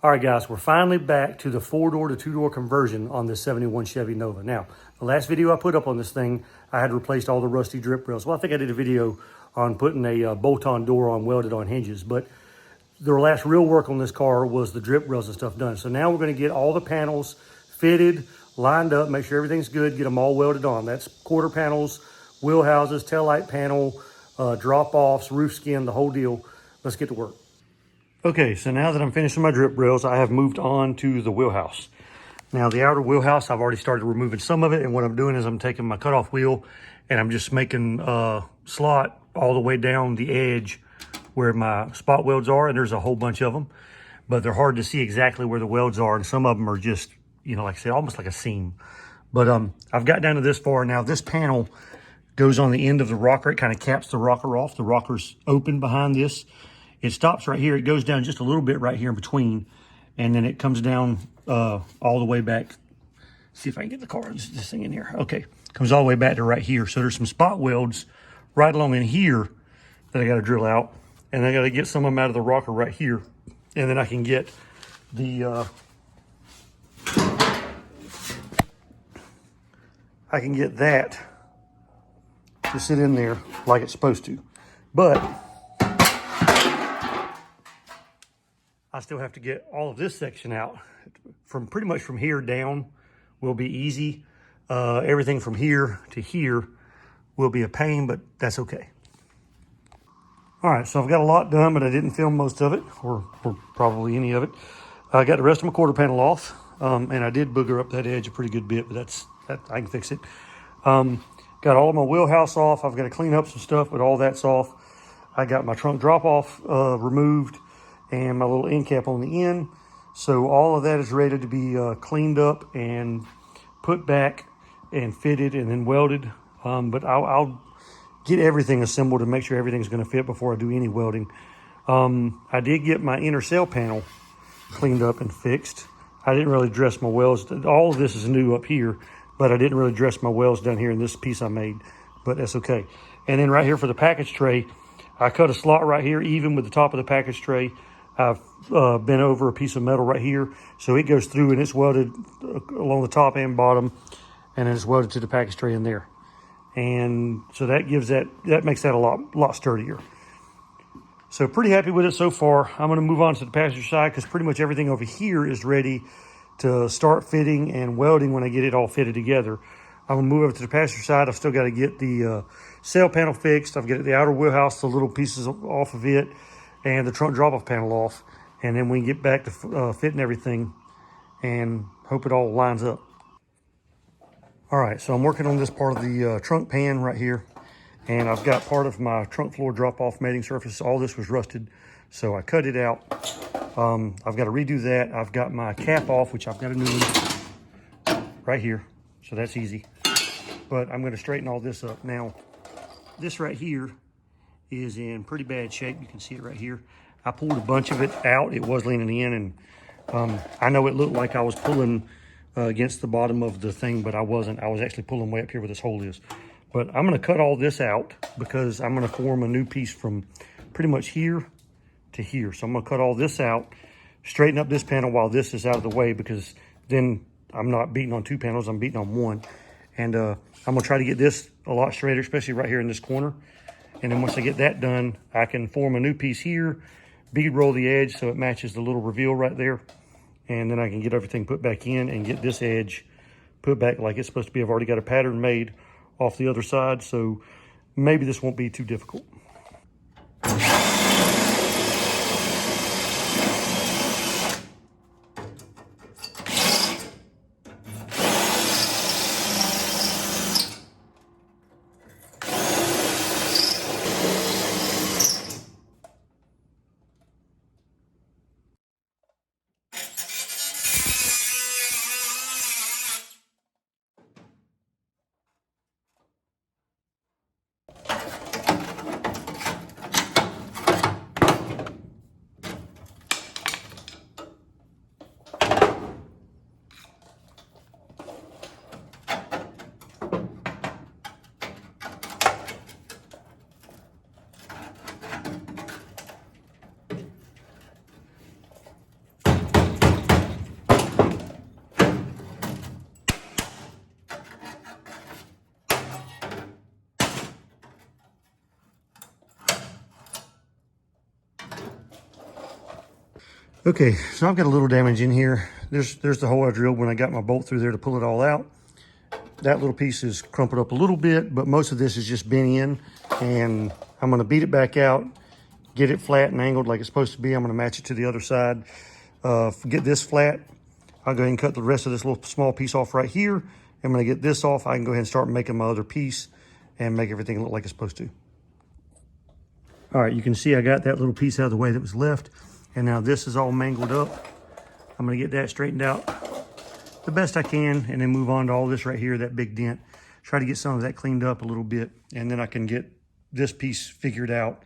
All right, guys, we're finally back to the 4-door to 2-door conversion on this 71 Chevy Nova. Now, the last video I put up on this thing, I had replaced all the rusty drip rails. Well, I think I did a video on putting a bolt-on door on welded on hinges, but the last real work on this car was the drip rails and stuff done. So now we're going to get all the panels fitted, lined up, make sure everything's good, get them all welded on. That's quarter panels, wheel houses, taillight panel, drop-offs, roof skin, the whole deal. Let's get to work. Okay, so now that I'm finishing my drip rails, I have moved on to the wheelhouse. Now the outer wheelhouse, I've already started removing some of it, and what I'm doing is I'm taking my cutoff wheel and I'm just making a slot all the way down the edge where my spot welds are, and there's a whole bunch of them, but they're hard to see exactly where the welds are, and some of them are just, you know, like I said, almost like a seam. But I've got down to this far. Now this panel goes on the end of the rocker. It kind of caps the rocker off. The rocker's open behind this. It stops right here. It goes down just a little bit right here in between, and then it comes down all the way back. See if I can get the car, this thing in here. Okay, comes all the way back to right here. So there's some spot welds right along in here that I got to drill out, and I got to get some of them out of the rocker right here, and then I can get the I can get that to sit in there like it's supposed to, but I still have to get all of this section out. From pretty much from here down will be easy. Everything from here to here will be a pain, but that's okay. All right, so I've got a lot done, but I didn't film most of it, or probably any of it. I got the rest of my quarter panel off, and I did booger up that edge a pretty good bit, but that I can fix it. Got all of my wheelhouse off. I've got to clean up some stuff, but all that's off. I got my trunk drop-off removed, and my little end cap on the end. So all of that is ready to be cleaned up and put back and fitted and then welded. But I'll get everything assembled and make sure everything's going to fit before I do any welding. I did get my inner sail panel cleaned up and fixed. I didn't really dress my welds. All of this is new up here, but I didn't really dress my welds down here in this piece I made, but that's okay. And then right here for the package tray, I cut a slot right here, even with the top of the package tray. I've bent over a piece of metal right here, so it goes through and it's welded along the top and bottom, and then it's welded to the package tray in there. And so that gives that makes that a lot sturdier. So pretty happy with it so far. I'm going to move on to the passenger side because pretty much everything over here is ready to start fitting and welding when I get it all fitted together. I'm going to move over to the passenger side. I've still got to get the sail panel fixed. I've got the outer wheelhouse, the little pieces off of it, and the trunk drop-off panel off, and then we can get back to fitting everything and hope it all lines up. All right, so I'm working on this part of the trunk pan right here, and I've got part of my trunk floor drop-off mating surface. All this was rusted, so I cut it out. I've got to redo that. I've got my cap off, which I've got a new one right here, so that's easy. But I'm going to straighten all this up. Now, this right here is in pretty bad shape. You can see it right here. I pulled a bunch of it out. It was leaning in, and I know it looked like I was pulling against the bottom of the thing, but I wasn't. I was actually pulling way up here where this hole is. But I'm going to cut all this out because I'm going to form a new piece from pretty much here to here. So I'm going to cut all this out, straighten up this panel while this is out of the way, because then I'm not beating on two panels, I'm beating on one. And I'm going to try to get this a lot straighter, especially right here in this corner. And then once I get that done, I can form a new piece here, bead roll the edge so it matches the little reveal right there. And then I can get everything put back in and get this edge put back like it's supposed to be. I've already got a pattern made off the other side, so maybe this won't be too difficult. Okay, so I've got a little damage in here. There's the hole I drilled when I got my bolt through there to pull it all out. That little piece is crumpled up a little bit, but most of this is just bent in, and I'm gonna beat it back out, get it flat and angled like it's supposed to be. I'm gonna match it to the other side. Get this flat. I'll go ahead and cut the rest of this little small piece off right here. I'm gonna get this off. I can go ahead and start making my other piece and make everything look like it's supposed to. All right, you can see I got that little piece out of the way that was left. And now this is all mangled up. I'm gonna get that straightened out the best I can and then move on to all this right here, that big dent. Try to get some of that cleaned up a little bit, and then I can get this piece figured out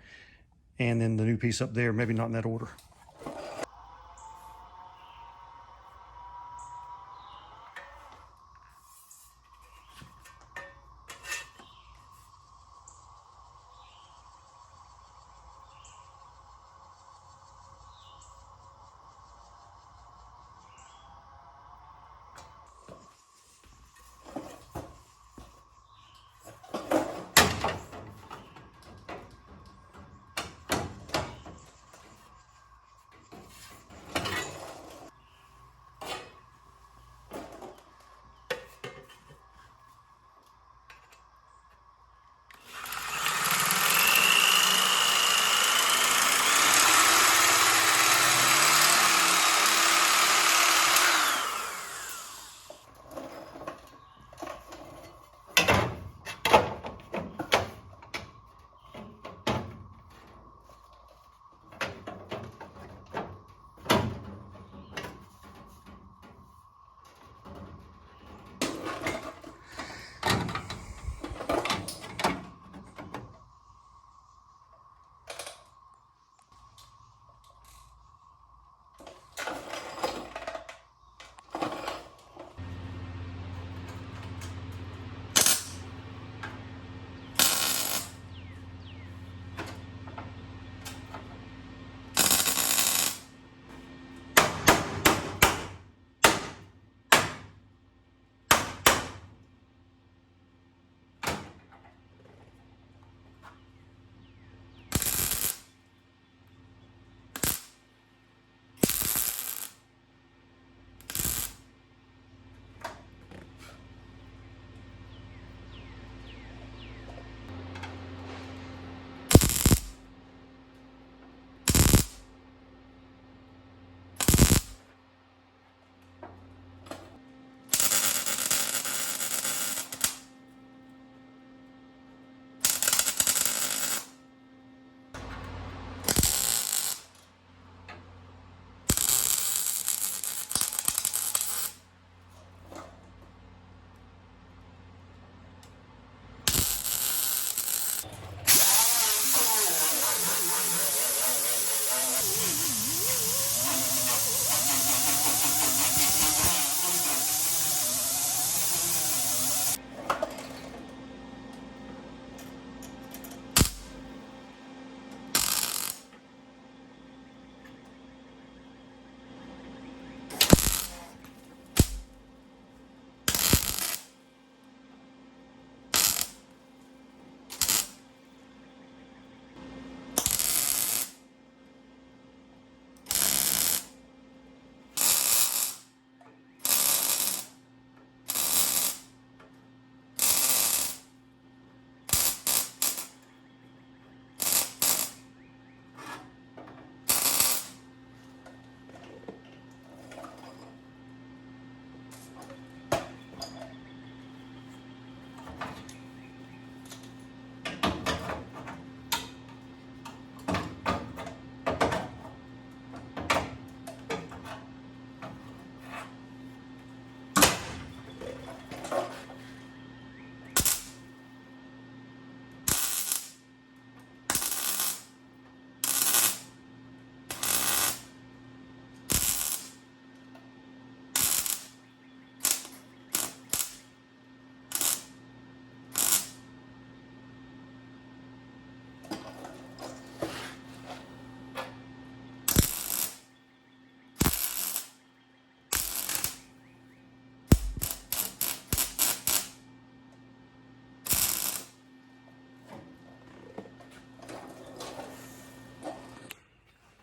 and then the new piece up there, maybe not in that order.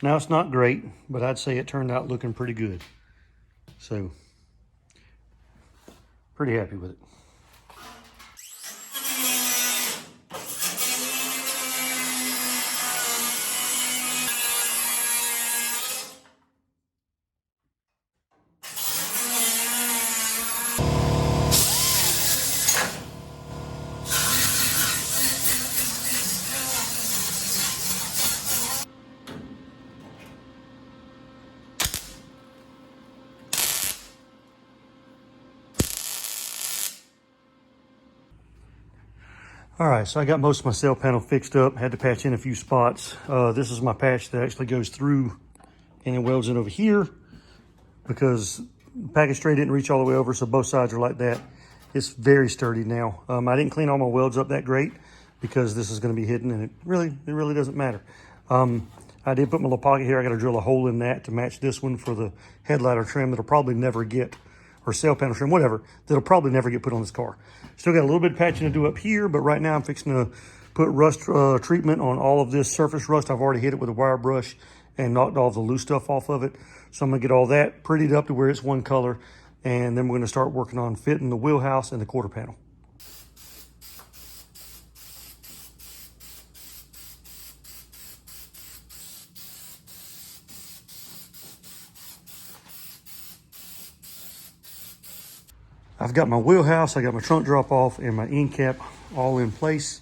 Now it's not great, but I'd say it turned out looking pretty good. So, pretty happy with it. All right, so I got most of my cell panel fixed up. Had to patch in a few spots. This is my patch that actually goes through and it welds it over here because the package tray didn't reach all the way over, so both sides are like that. It's very sturdy now. I didn't clean all my welds up that great because this is going to be hidden, and it really doesn't matter. I did put my little pocket here. I got to drill a hole in that to match this one for the headlight or trim that'll probably never get, or cell panel trim, whatever, that'll probably never get put on this car. Still got a little bit of patching to do up here, but right now I'm fixing to put rust treatment on all of this surface rust. I've already hit it with a wire brush and knocked all the loose stuff off of it. So I'm gonna get all that prettied up to where it's one color, and then we're gonna start working on fitting the wheelhouse and the quarter panel. I've got my wheelhouse, I got my trunk drop off, and my end cap all in place.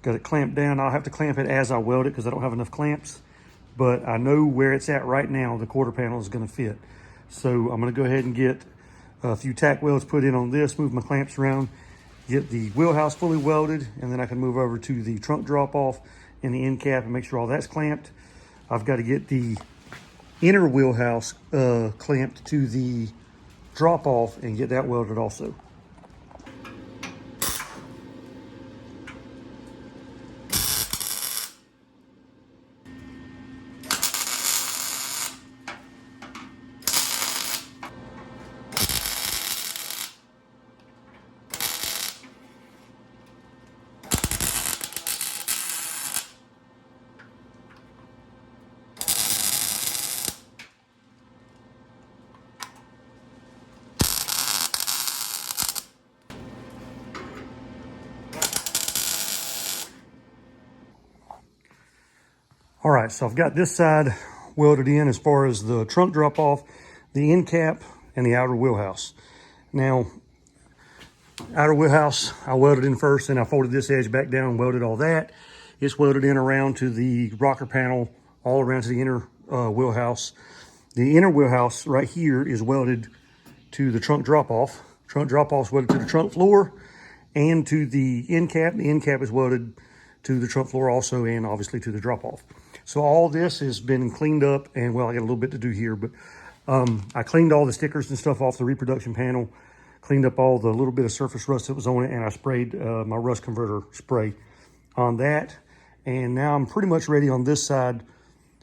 Got it clamped down. I'll have to clamp it as I weld it because I don't have enough clamps, but I know where it's at right now. The quarter panel is going to fit. So I'm going to go ahead and get a few tack welds put in on this, move my clamps around, get the wheelhouse fully welded, and then I can move over to the trunk drop off and the end cap and make sure all that's clamped. I've got to get the inner wheelhouse clamped to the drop off and get that welded also. All right, so I've got this side welded in as far as the trunk drop off, the end cap, and the outer wheelhouse. Now, outer wheelhouse, I welded in first, and I folded this edge back down and welded all that. It's welded in around to the rocker panel, all around to the inner wheelhouse. The inner wheelhouse right here is welded to the trunk drop off. Trunk drop off is welded to the trunk floor and to the end cap. The end cap is welded to the trunk floor also, and obviously to the drop off. So all this has been cleaned up, and well, I got a little bit to do here, but I cleaned all the stickers and stuff off the reproduction panel, cleaned up all the little bit of surface rust that was on it, and I sprayed my rust converter spray on that. And now I'm pretty much ready on this side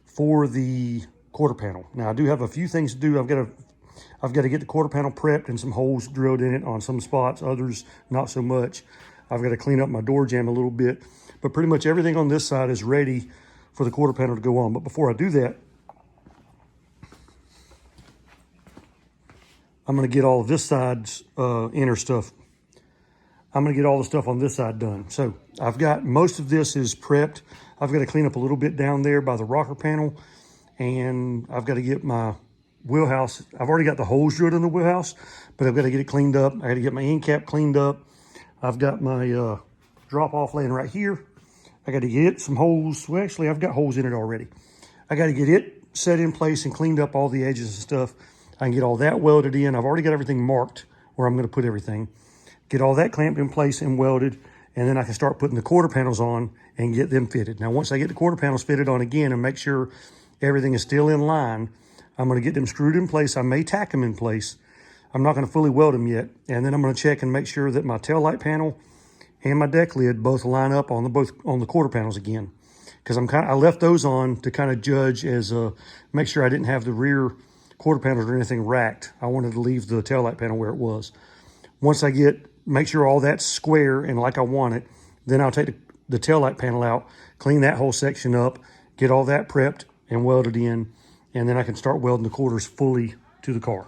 for the quarter panel. Now I do have a few things to do. I've got to get the quarter panel prepped and some holes drilled in it on some spots, others not so much. I've got to clean up my door jamb a little bit, but pretty much everything on this side is ready for the quarter panel to go on. But before I do that, I'm going to get all of this side's inner stuff. I'm going to get all the stuff on this side done. So I've got most of this is prepped. I've got to clean up a little bit down there by the rocker panel, and I've got to get my wheelhouse. I've already got the holes drilled in the wheelhouse, but I've got to get it cleaned up. I got to get my end cap cleaned up. I've got my drop off laying right here. I got to get some holes. Well, actually, I've got holes in it already. I got to get it set in place and cleaned up all the edges and stuff. I can get all that welded in. I've already got everything marked where I'm going to put everything. Get all that clamped in place and welded, and then I can start putting the quarter panels on and get them fitted. Now, once I get the quarter panels fitted on again and make sure everything is still in line, I'm going to get them screwed in place. I may tack them in place. I'm not going to fully weld them yet. And then I'm going to check and make sure that my tail light panel and my deck lid both line up on the quarter panels again, because I left those on to kind of judge as make sure I didn't have the rear quarter panels or anything racked. I wanted to leave the tail light panel where it was. Once I make sure all that's square and like I want it, then I'll take the tail light panel out, clean that whole section up, get all that prepped, and weld it in, and then I can start welding the quarters fully to the car.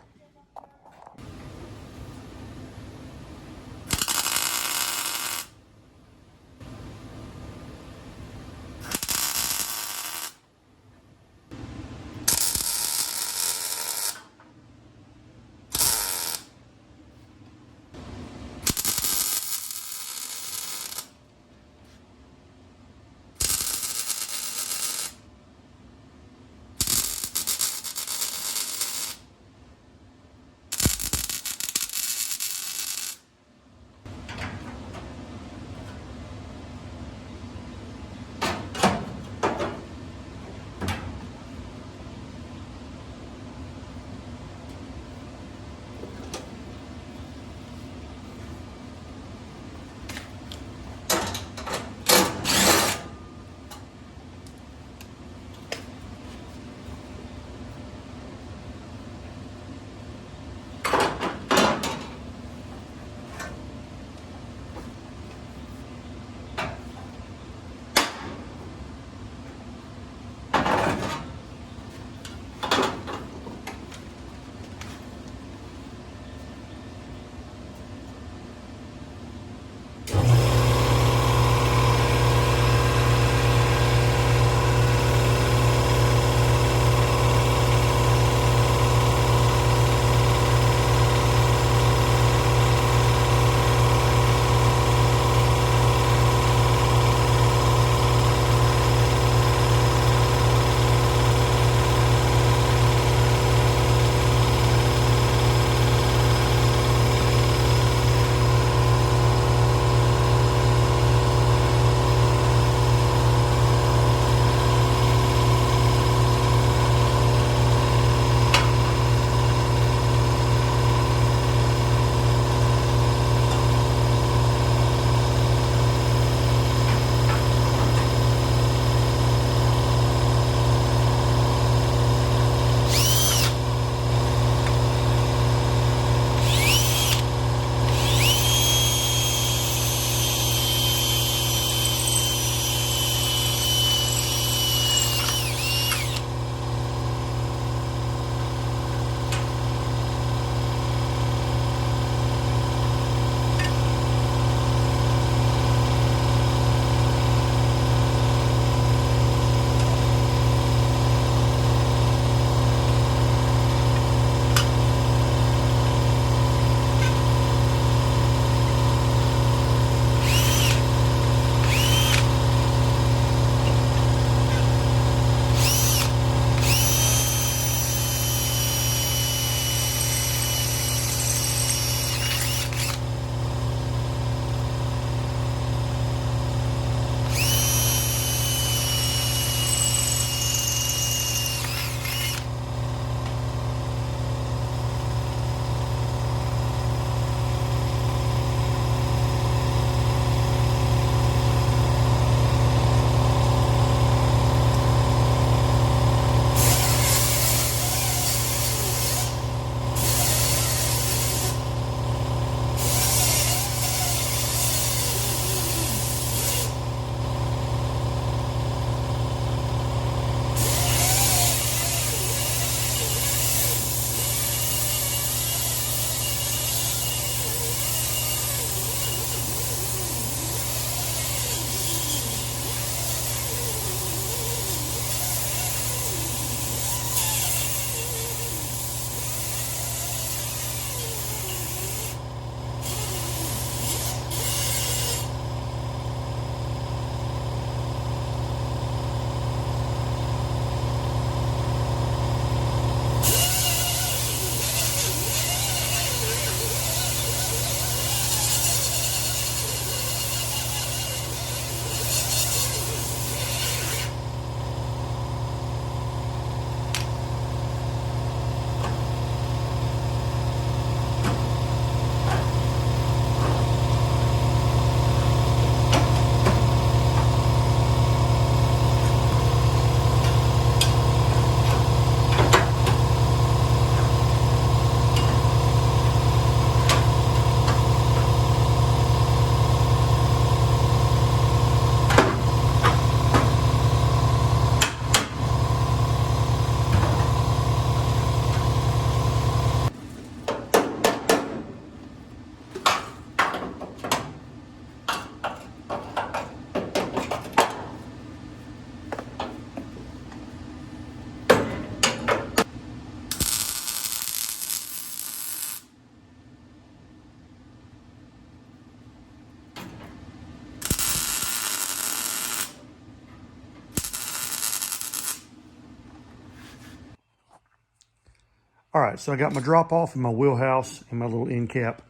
All right, so I got my drop off and my wheelhouse and my little end cap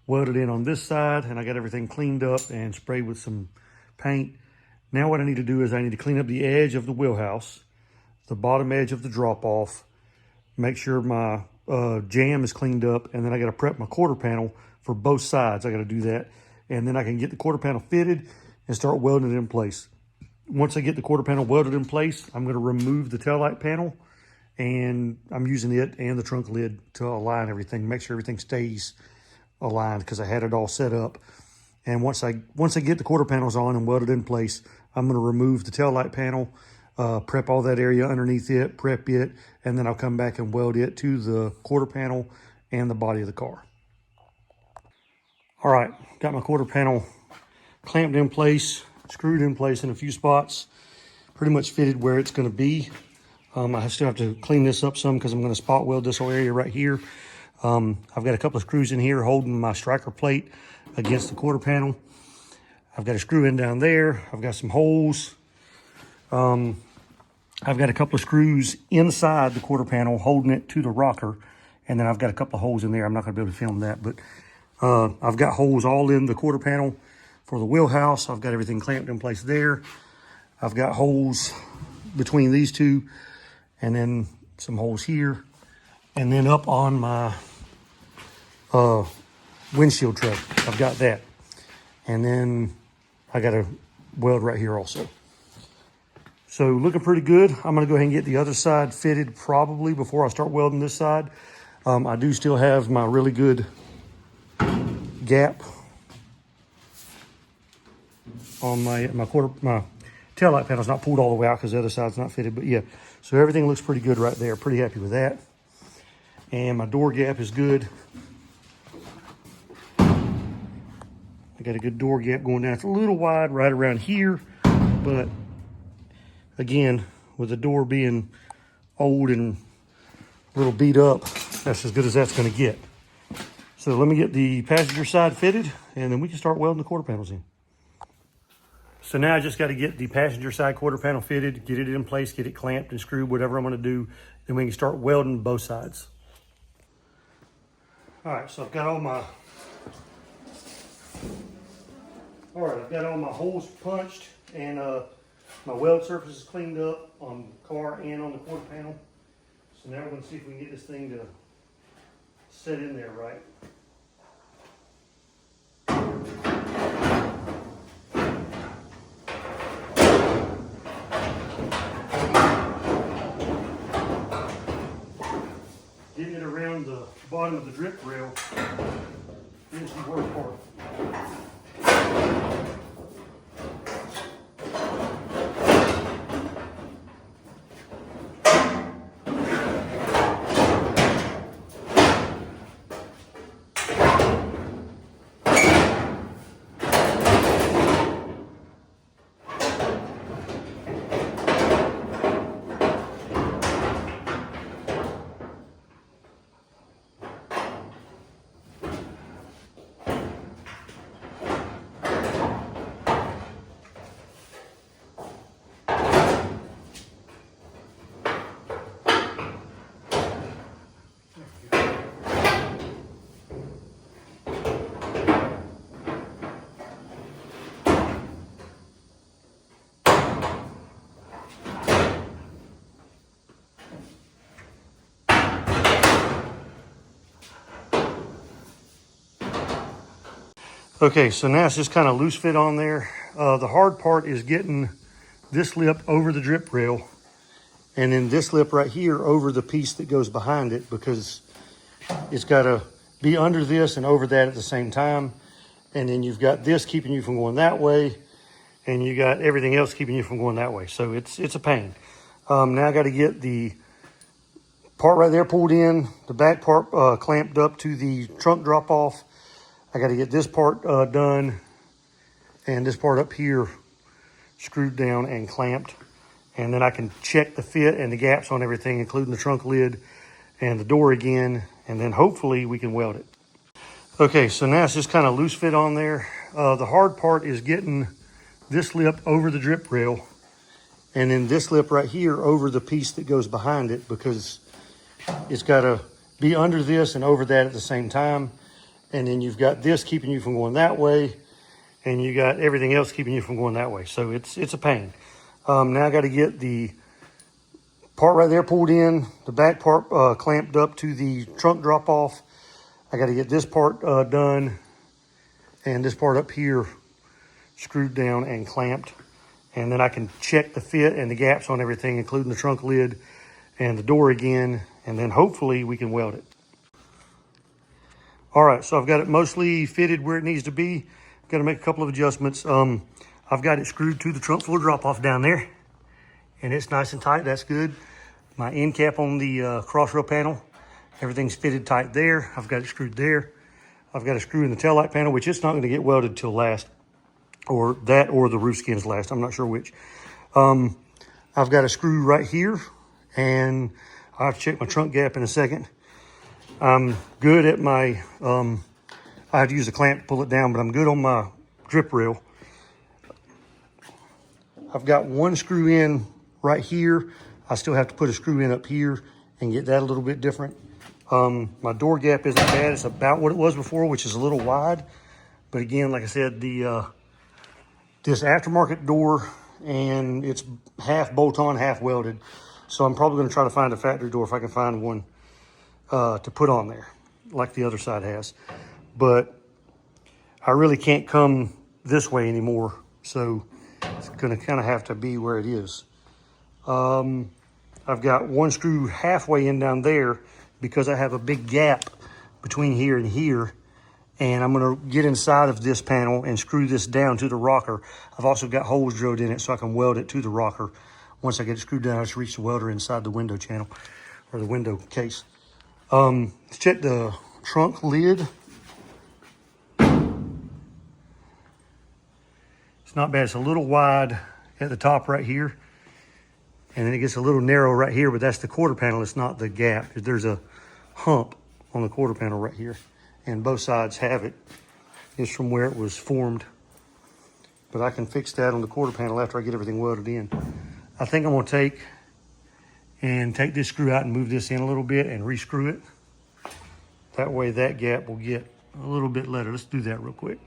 welded in on this side, and I got everything cleaned up and sprayed with some paint. Now what I need to do is I need to clean up the edge of the wheelhouse, the bottom edge of the drop off, make sure my jam is cleaned up, and then I got to prep my quarter panel for both sides. I got to do that, and then I can get the quarter panel fitted and start welding it in place. Once I get the quarter panel welded in place, I'm going to remove the taillight panel, and I'm using it and the trunk lid to align everything, make sure everything stays aligned because I had it all set up. And once I get the quarter panels on and welded in place, I'm going to remove the taillight panel, prep all that area underneath it, prep it, and then I'll come back and weld it to the quarter panel and the body of the car. All right, got my quarter panel clamped in place, screwed in place in a few spots, pretty much fitted where it's going to be. I still have to clean this up some because I'm going to spot weld this whole area right here. I've got a couple of screws in here holding my striker plate against the quarter panel. I've got a screw in down there. I've got some holes. I've got a couple of screws inside the quarter panel holding it to the rocker. And then I've got a couple of holes in there. I'm not going to be able to film that, but I've got holes all in the quarter panel for the wheelhouse. I've got everything clamped in place there. I've got holes between these two, and then some holes here, and then up on my windshield truck, I've got that. And then I got a weld right here also. So looking pretty good. I'm gonna go ahead and get the other side fitted probably before I start welding this side. I do still have my really good gap on my taillight panel's not pulled all the way out because the other side's not fitted, but yeah. So everything looks pretty good right there. Pretty happy with that. And my door gap is good. I got a good door gap going down. It's a little wide right around here, but again, with the door being old and a little beat up, that's as good as that's gonna get. So let me get the passenger side fitted, and then we can start welding the quarter panels in. So now I just got to get the passenger side quarter panel fitted, get it in place, get it clamped and screwed, whatever I'm going to do. Then we can start welding both sides. All right, so I've got all my holes punched, and my weld surface is cleaned up on the car and on the quarter panel. So now we're going to see if we can get this thing to set in there right. Getting it around the bottom of the drip rail is the worst part. Okay, so now it's just kind of loose fit on there. The hard part is getting this lip over the drip rail, and then this lip right here over the piece that goes behind it, because it's got to be under this and over that at the same time. And then you've got this keeping you from going that way, and you got everything else keeping you from going that way. So it's a pain. Now I got to get the part right there pulled in, the back part clamped up to the trunk drop off. I got to get this part done, and this part up here screwed down and clamped. And then I can check the fit and the gaps on everything, including the trunk lid and the door again, and then hopefully we can weld it. Okay, so now it's just kind of loose fit on there. The hard part is getting this lip over the drip rail, and then this lip right here over the piece that goes behind it, because it's got to be under this and over that at the same time. And then you've got this keeping you from going that way, and you got everything else keeping you from going that way. So it's a pain. Now I got to get the part right there pulled in, the back part clamped up to the trunk drop off. I got to get this part done, and this part up here screwed down and clamped. And then I can check the fit and the gaps on everything, including the trunk lid and the door again, and then hopefully we can weld it. All right, so I've got it mostly fitted where it needs to be. Got to make a couple of adjustments. I've got it screwed to the trunk floor drop off down there, and it's nice and tight. That's good. My end cap on the cross rail panel, everything's fitted tight there. I've got it screwed there. I've got a screw in the taillight panel, which it's not going to get welded till last, or that or the roof skins last. I'm not sure which. I've got a screw right here, and I'll have to check my trunk gap in a second. I'm good at my, I have to use a clamp to pull it down, but I'm good on my drip rail. I've got one screw in right here. I still have to put a screw in up here and get that a little bit different. My door gap isn't bad. It's about what it was before, which is a little wide. But again, like I said, this aftermarket door, and it's half bolt-on, half welded. So I'm probably going to try to find a factory door if I can find one to put on there, like the other side has. But I really can't come this way anymore, so it's going to kind of have to be where it is. I've got one screw halfway in down there because I have a big gap between here and here, and I'm going to get inside of this panel and screw this down to the rocker. I've also got holes drilled in it so I can weld it to the rocker. Once I get it screwed down, I just reach the welder inside the window channel or the window case. Let's check the trunk lid. It's not bad. It's a little wide at the top right here, and then it gets a little narrow right here, but that's the quarter panel. It's not the gap. There's a hump on the quarter panel right here, and both sides have it. It's from where it was formed, but I can fix that on the quarter panel after I get everything welded in. I think I'm going to take this screw out and move this in a little bit and re-screw it. That way that gap will get a little bit lighter. Let's do that real quick.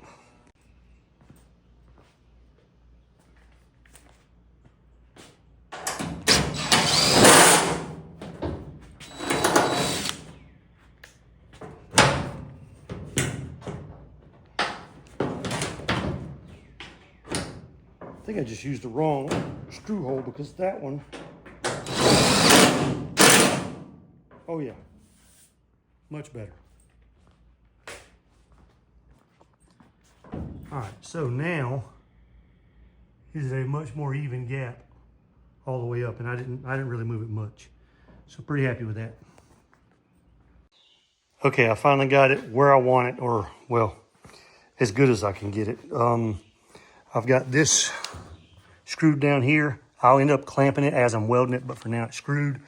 I think I just used the wrong screw hole because that one, oh yeah, much better. All right, so now is a much more even gap all the way up, and I didn't really move it much. So pretty happy with that. Okay, I finally got it where I want it, or well, as good as I can get it. I've got this screwed down here. I'll end up clamping it as I'm welding it, but for now it's screwed.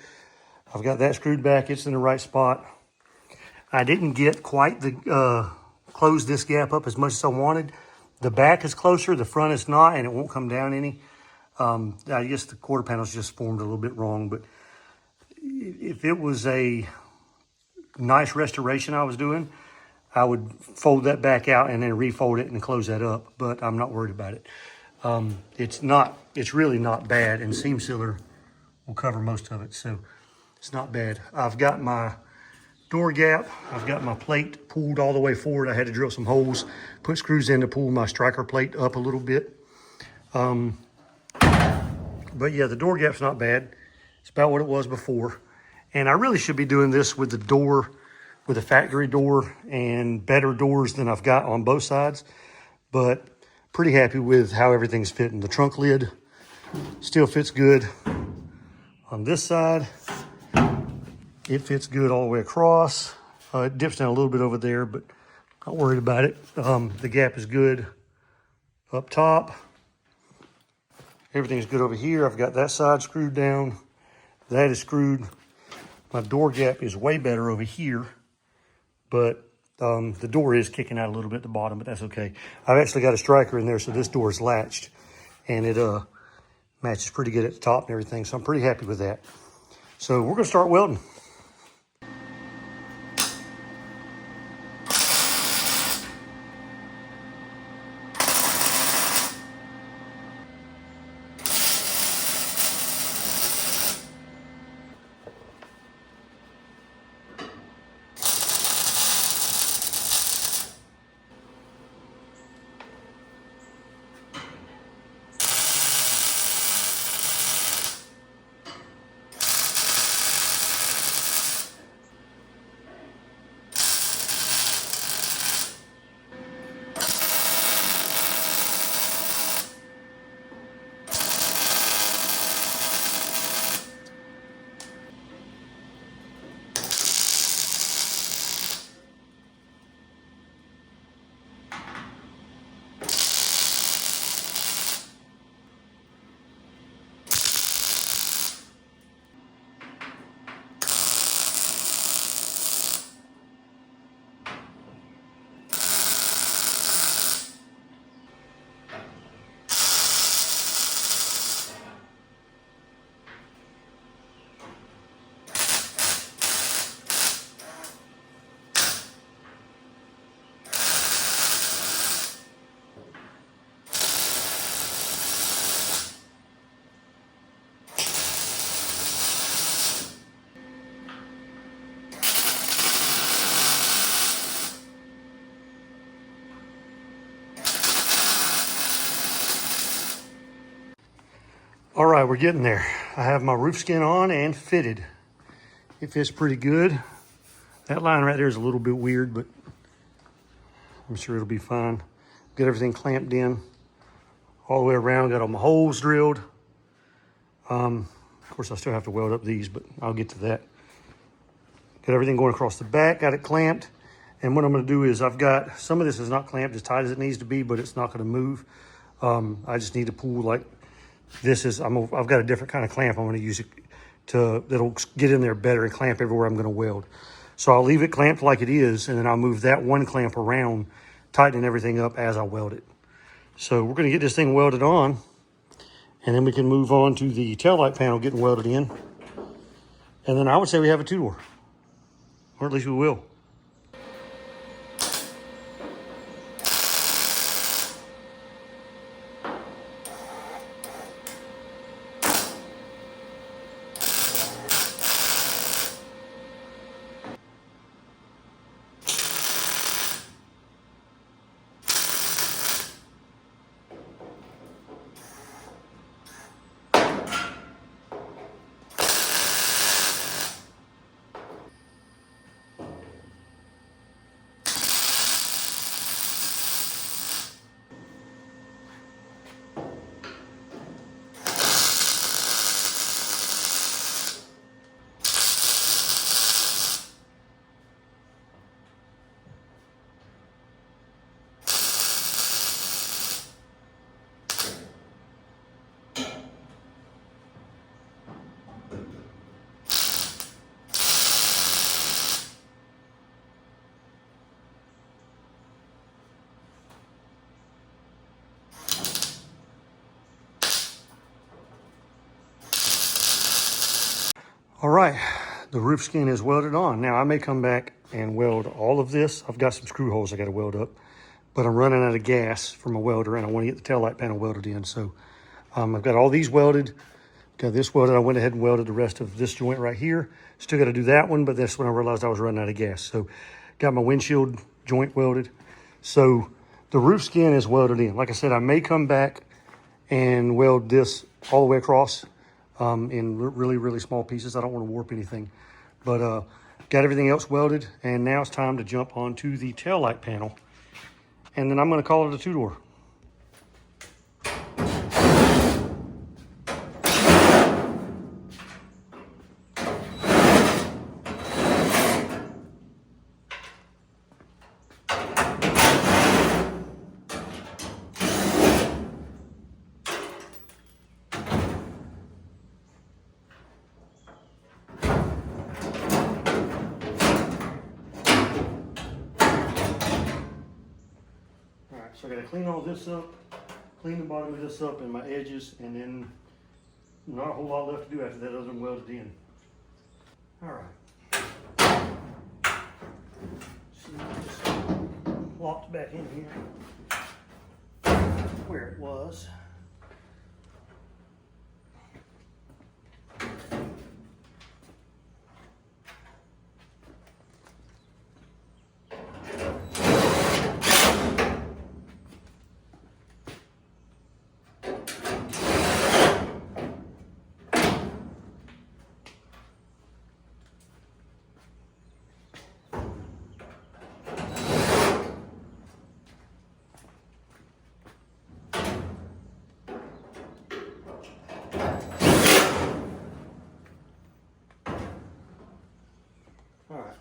I've got that screwed back. It's in the right spot. I didn't get quite the close this gap up as much as I wanted. The back is closer, the front is not, and it won't come down any. I guess the quarter panel's just formed a little bit wrong, but if it was a nice restoration I was doing, I would fold that back out and then refold it and close that up, but I'm not worried about it. It's really not bad, and seam sealer will cover most of it, so it's not bad. I've got my door gap, I've got my plate pulled all the way forward. I had to drill some holes, put screws in to pull my striker plate up a little bit. But yeah, the door gap's not bad. It's about what it was before. And I really should be doing this with the door, with a factory door, and better doors than I've got on both sides. But pretty happy with how everything's fitting. The trunk lid still fits good. On this side, it fits good all the way across. It dips down a little bit over there, but not worried about it. The gap is good up top. Everything's good over here. I've got that side screwed down. That is screwed. My door gap is way better over here, but the door is kicking out a little bit at the bottom, but that's okay. I've actually got a striker in there, so this door is latched, and it matches pretty good at the top and everything, so I'm pretty happy with that. So we're gonna start welding. right, we're getting there. I have my roof skin on and fitted. It fits pretty good. That line right there is a little bit weird, but I'm sure it'll be fine. Got everything clamped in all the way around. Got all my holes drilled. Of course, I still have to weld up these, but I'll get to that. Got everything going across the back. Got it clamped. And what I'm going to do is I've got, some of this is not clamped as tight as it needs to be, but it's not going to move. I just need to pull like this is, I've got a different kind of clamp. I'm going to use it that'll get in there better and clamp everywhere I'm going to weld. So I'll leave it clamped like it is, and then I'll move that one clamp around, tightening everything up as I weld it. So we're going to get this thing welded on, and then we can move on to the taillight panel getting welded in. And then I would say we have a two-door, or at least we will. All right, the roof skin is welded on. Now I may come back and weld all of this. I've got some screw holes I got to weld up, but I'm running out of gas from my welder and I want to get the taillight panel welded in. So I've got all these welded, got this welded. I went ahead and welded the rest of this joint right here. Still got to do that one, but that's when I realized I was running out of gas. So got my windshield joint welded. So the roof skin is welded in. Like I said, I may come back and weld this all the way across. In really, really small pieces. I don't want to warp anything, but got everything else welded, and now it's time to jump onto the taillight panel, and then I'm going to call it a two-door. So I got to clean all this up, clean the bottom of this up and my edges, and then not a whole lot left to do after that other than weld it in. All right. So just locked back in here where it was. All right.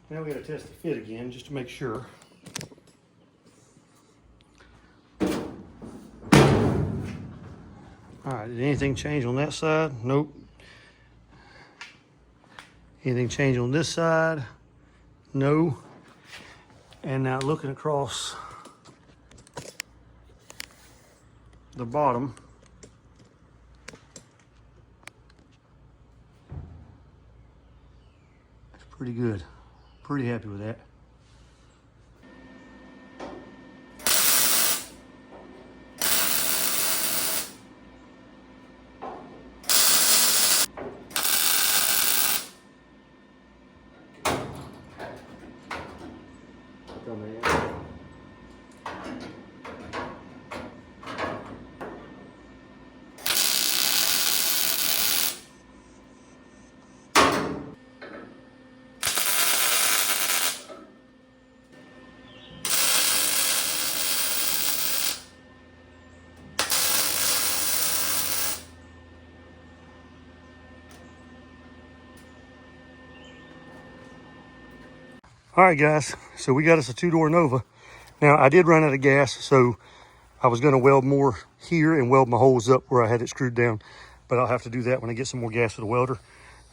Now we got to test the fit again just to make sure. All right, did anything change on that side? Nope. Anything change on this side? No. And now looking across the bottom, it's pretty good. Pretty happy with that. All right, guys, so we got us a 2-door Nova. Now, I did run out of gas, so I was going to weld more here and weld my holes up where I had it screwed down, but I'll have to do that when I get some more gas with the welder.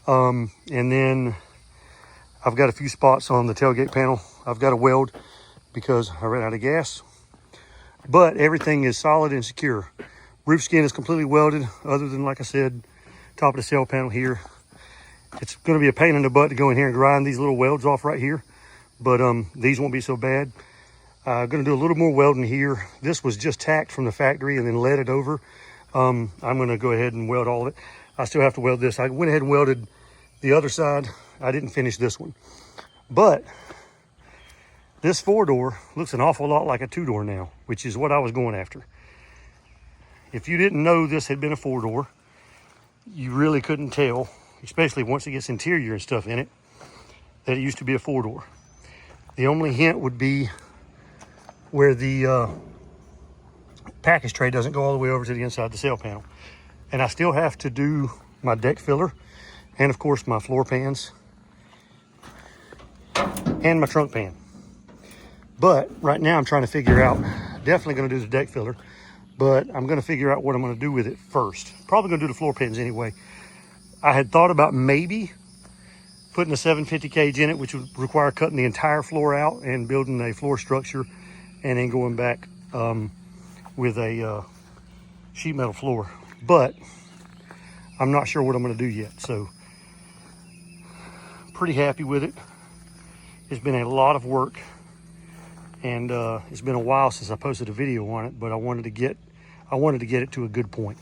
And then I've got a few spots on the tailgate panel I've got to weld because I ran out of gas, but everything is solid and secure. Roof skin is completely welded, other than, like I said, top of the sail panel here. It's going to be a pain in the butt to go in here and grind these little welds off right here, but these won't be so bad. I'm going to do a little more welding here. This was just tacked from the factory and then leaded over. I'm going to go ahead and weld all of it. I still have to weld this. I went ahead and welded the other side. I didn't finish this one. But this 4-door looks an awful lot like a 2-door now, which is what I was going after. If you didn't know this had been a 4-door, you really couldn't tell, especially once it gets interior and stuff in it, that it used to be a 4-door. The only hint would be where the package tray doesn't go all the way over to the inside of the sail panel. And I still have to do my deck filler and, of course, my floor pans and my trunk pan. But right now I'm trying to figure out, definitely going to do the deck filler, but I'm going to figure out what I'm going to do with it first. Probably going to do the floor pans anyway. I had thought about maybe putting a 750 cage in it, which would require cutting the entire floor out and building a floor structure and then going back with a sheet metal floor. But I'm not sure what I'm going to do yet. So pretty happy with it. It's been a lot of work, and it's been a while since I posted a video on it, but I wanted to get it to a good point.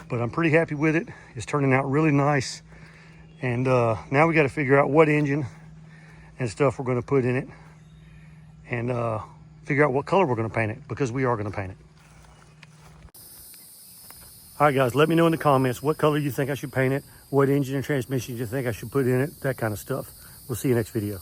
But I'm pretty happy with it. It's turning out really nice. And now we got to figure out what engine and stuff we're going to put in it, and figure out what color we're going to paint it, because we are going to paint it. All right, guys, let me know in the comments what color you think I should paint it, what engine and transmission you think I should put in it, that kind of stuff. We'll see you next video.